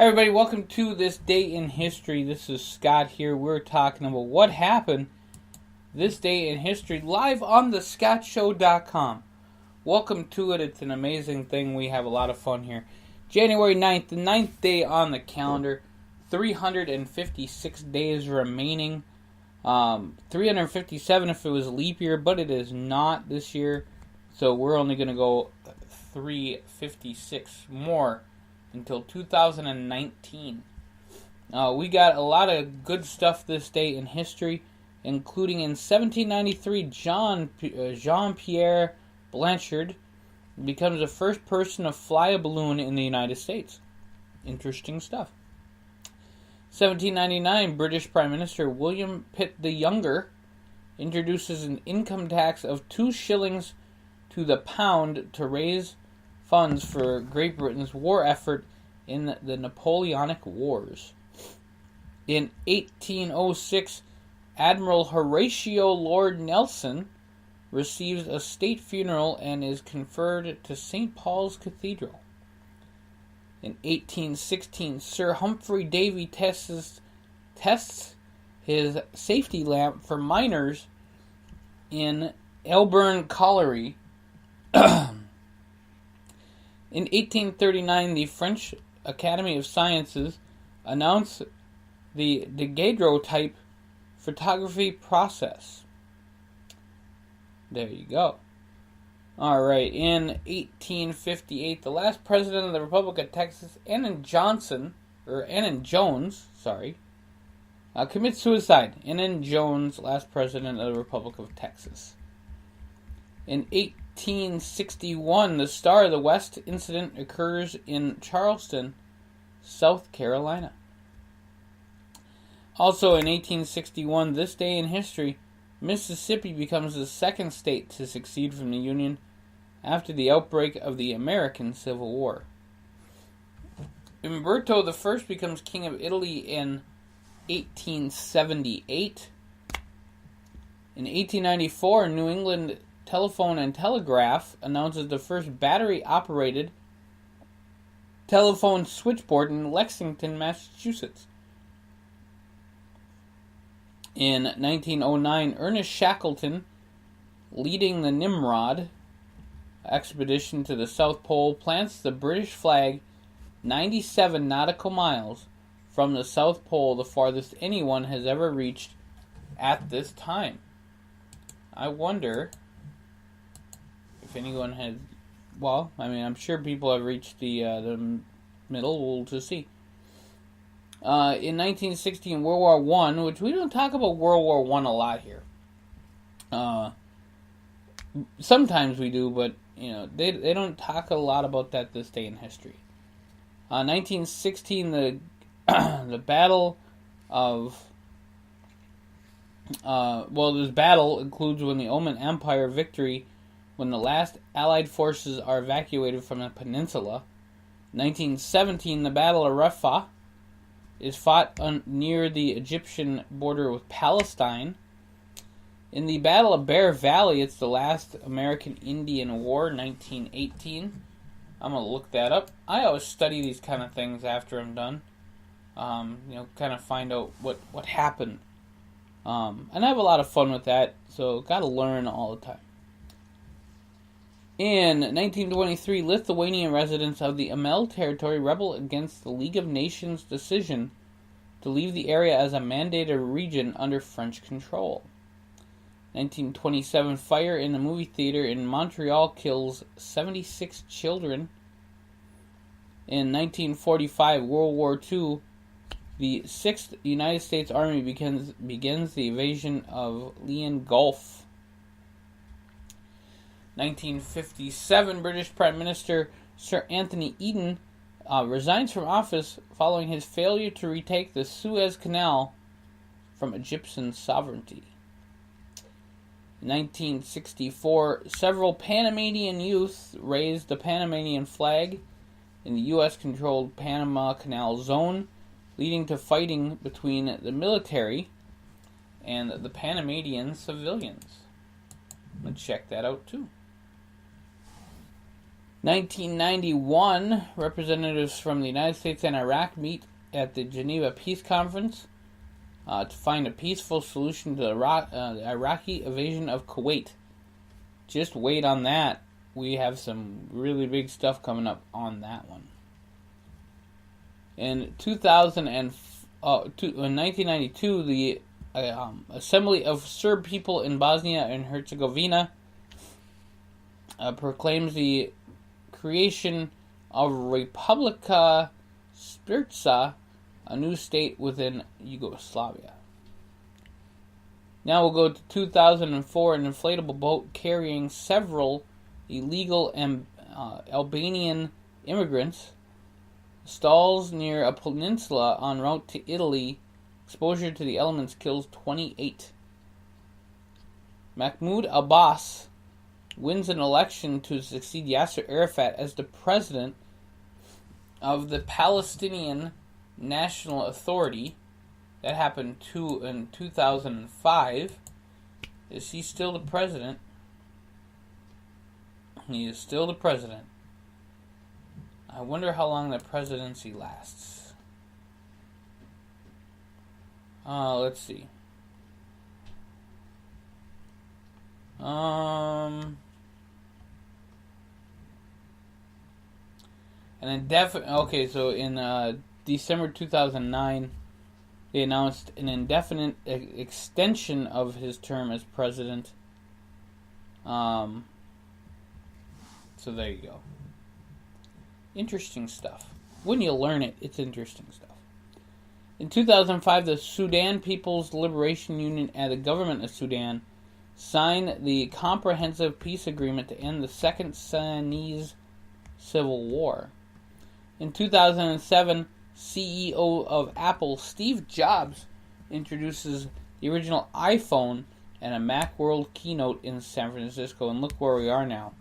Hi everybody, welcome to this day in history. This is Scott here. We're talking about what happened this day in history live on thescottshow.com. Welcome to it. It's an amazing thing. We have a lot of fun here. January 9th, the 9th day on the calendar. 356 days remaining. 357 if it was leap year, but it is not this year. So we're only going to go 356 more until 2019. We got a lot of good stuff this day in history, including in 1793, Jean-Pierre Blanchard becomes the first person to fly a balloon in the United States. Interesting stuff. 1799, British Prime Minister William Pitt the Younger introduces an income tax of 2 shillings to the pound to raise funds for Great Britain's war effort in the Napoleonic Wars. In 1806, Admiral Horatio Lord Nelson receives a state funeral and is conferred to St. Paul's Cathedral. In 1816, Sir Humphrey Davy tests his safety lamp for miners in Elburn Colliery. In 1839, the French Academy of Sciences announced the daguerreotype photography process. There you go. Alright, in 1858, the last president of the Republic of Texas, Annan Jones, commits suicide. Annan Jones, last president of the Republic of Texas. In 1861, the Star of the West incident occurs in Charleston, South Carolina. Also in 1861, this day in history, Mississippi becomes the second state to secede from the Union after the outbreak of the American Civil War. Umberto I becomes King of Italy in 1878. In 1894, New England Telephone and Telegraph announces the first battery-operated telephone switchboard in Lexington, Massachusetts. In 1909, Ernest Shackleton, leading the Nimrod expedition to the South Pole, plants the British flag 97 nautical miles from the South Pole, the farthest anyone has ever reached at this time. I wonder if anyone has, I'm sure people have reached the middle. We'll just see. In 1916, World War I, which we don't talk about World War I a lot here. Sometimes we do, but they don't talk a lot about that this day in history. 1916, the Battle of this battle includes when the Ottoman Empire victory, when the last Allied forces are evacuated from the peninsula. 1917, the Battle of Rafah is fought near the Egyptian border with Palestine. In the Battle of Bear Valley, it's the last American-Indian War, 1918. I'm going to look that up. I always study these kind of things after I'm done. Kind of find out what happened. And I have a lot of fun with that, so got to learn all the time. In 1923, Lithuanian residents of the Amel territory rebel against the League of Nations' decision to leave the area as a mandated region under French control. 1927, fire in a movie theater in Montreal kills 76 children. In 1945, World War II, the 6th United States Army begins the invasion of Lian Gulf. 1957, British Prime Minister Sir Anthony Eden resigns from office following his failure to retake the Suez Canal from Egyptian sovereignty. In 1964, several Panamanian youth raised the Panamanian flag in the U.S.-controlled Panama Canal Zone, leading to fighting between the military and the Panamanian civilians. I'm going to check that out too. 1991, representatives from the United States and Iraq meet at the Geneva Peace Conference to find a peaceful solution to the Iraqi invasion of Kuwait. Just wait on that. We have some really big stuff coming up on that one. In 1992, the Assembly of Serb People in Bosnia and Herzegovina proclaims the creation of Republika Srpska, a new state within Yugoslavia. Now we'll go to 2004. An inflatable boat carrying several illegal Albanian immigrants stalls near a peninsula en route to Italy. Exposure to the elements kills 28. Mahmoud Abbas wins an election to succeed Yasser Arafat as the president of the Palestinian National Authority. That happened in 2005. Is he still the president? He is still the president. I wonder how long the presidency lasts. Let's see. Okay, so in December 2009, they announced an indefinite extension of his term as president. So there you go. Interesting stuff. When you learn it, it's interesting stuff. In 2005, the Sudan People's Liberation Union and the government of Sudan signed the Comprehensive Peace Agreement to end the Second Sudanese Civil War. In 2007, CEO of Apple, Steve Jobs, introduces the original iPhone at a Macworld keynote in San Francisco, and look where we are now.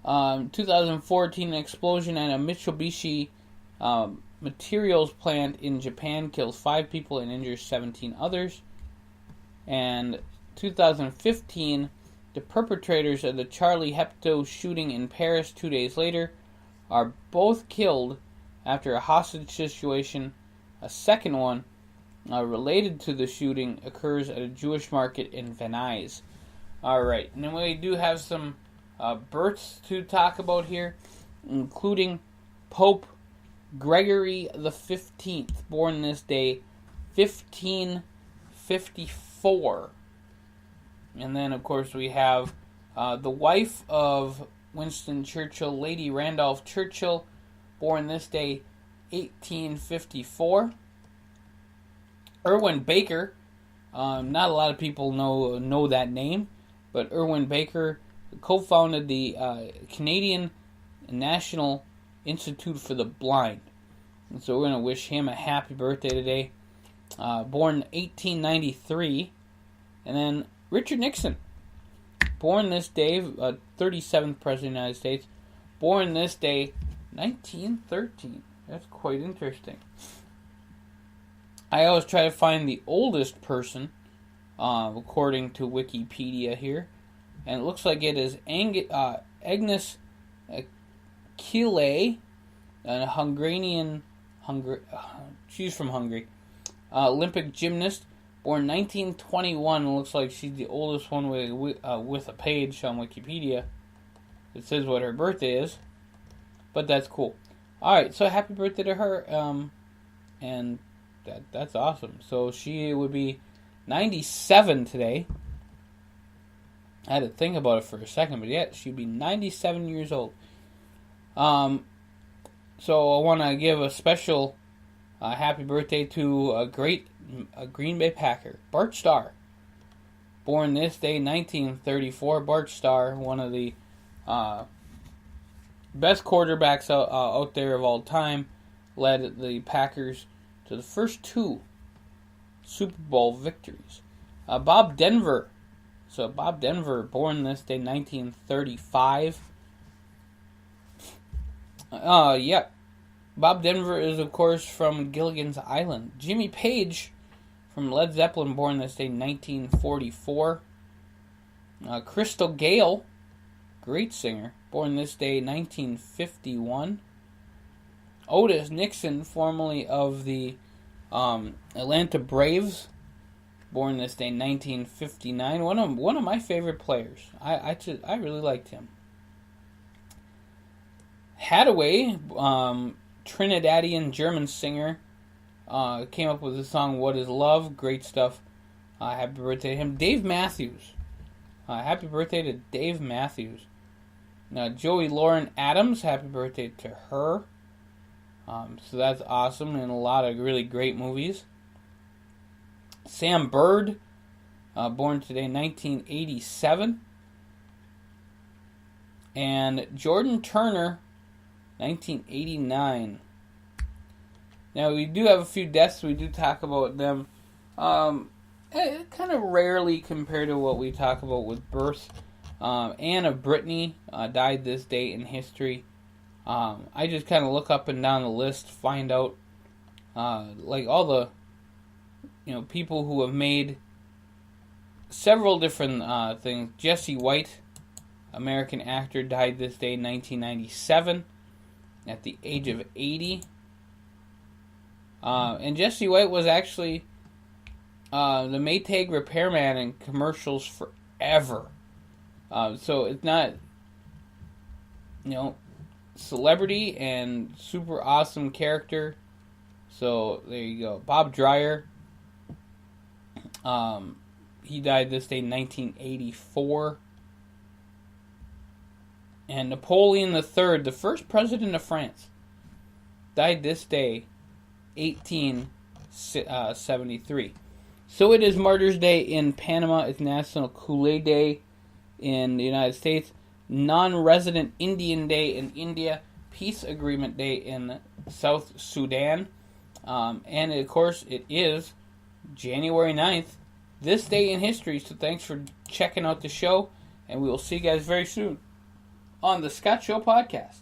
2014, an explosion at a Mitsubishi materials plant in Japan kills 5 people and injures 17 others. And 2015, the perpetrators of the Charlie Hebdo shooting in Paris 2 days later are both killed after a hostage situation. A second one, related to the shooting, occurs at a Jewish market in Venice. Alright, and then we do have some births to talk about here, including Pope Gregory the 15th, born this day, 1554. And then, of course, we have the wife of Winston Churchill, Lady Randolph Churchill, born this day, 1854. Irwin Baker, not a lot of people know that name, but Irwin Baker co-founded the Canadian National Institute for the Blind. And so we're going to wish him a happy birthday today. Born 1893. And then Richard Nixon, born this day, 37th President of the United States, born this day, 1913. That's quite interesting. I always try to find the oldest person, according to Wikipedia here. And it looks like it is Agnes Kile, a she's from Hungary. Olympic gymnast, born 1921. Looks like she's the oldest one with a page on Wikipedia. It says what her birthday is, but that's cool. Alright, so happy birthday to her, and that's awesome. So she would be 97 today. I had to think about it for a second, but yeah, she'd be 97 years old. So I want to give a special happy birthday to a great Green Bay Packer, Bart Starr. Born this day, 1934. Bart Starr, one of the best quarterbacks out there of all time, led the Packers to the first 2 Super Bowl victories. Bob Denver. So Bob Denver, born this day, 1935. Bob Denver is, of course, from Gilligan's Island. Jimmy Page, from Led Zeppelin, born this day, 1944. Crystal Gale, great singer, born this day, 1951. Otis Nixon, formerly of the Atlanta Braves, born this day, 1959. One of my favorite players. I really liked him. Hadaway, Trinidadian German singer, came up with the song "What Is Love." Great stuff. Happy birthday to him. Dave Matthews. Happy birthday to Dave Matthews. Now, Joey Lauren Adams, happy birthday to her. So that's awesome, and a lot of really great movies. Sam Bird, born today, 1987. And Jordan Turner, 1989. Now, we do have a few deaths. We do talk about them kind of rarely compared to what we talk about with births. Anne of Brittany died this day in history. I just kind of look up and down the list, find out like all the people who have made several different things. Jesse White, American actor, died this day in 1997 at the age of 80. And Jesse White was actually the Maytag repairman in commercials forever. So it's not, celebrity and super awesome character. So there you go. Bob Dwyer. He died this day in 1984. And Napoleon III, the first president of France, died this day, 1873. So it is Martyrs' Day in Panama. It's National Kool-Aid Day in the United States. Non-resident Indian Day in India. Peace Agreement Day in South Sudan. And of course, it is January 9th. This day in history. So thanks for checking out the show. And we will see you guys very soon on the Scott Show Podcast.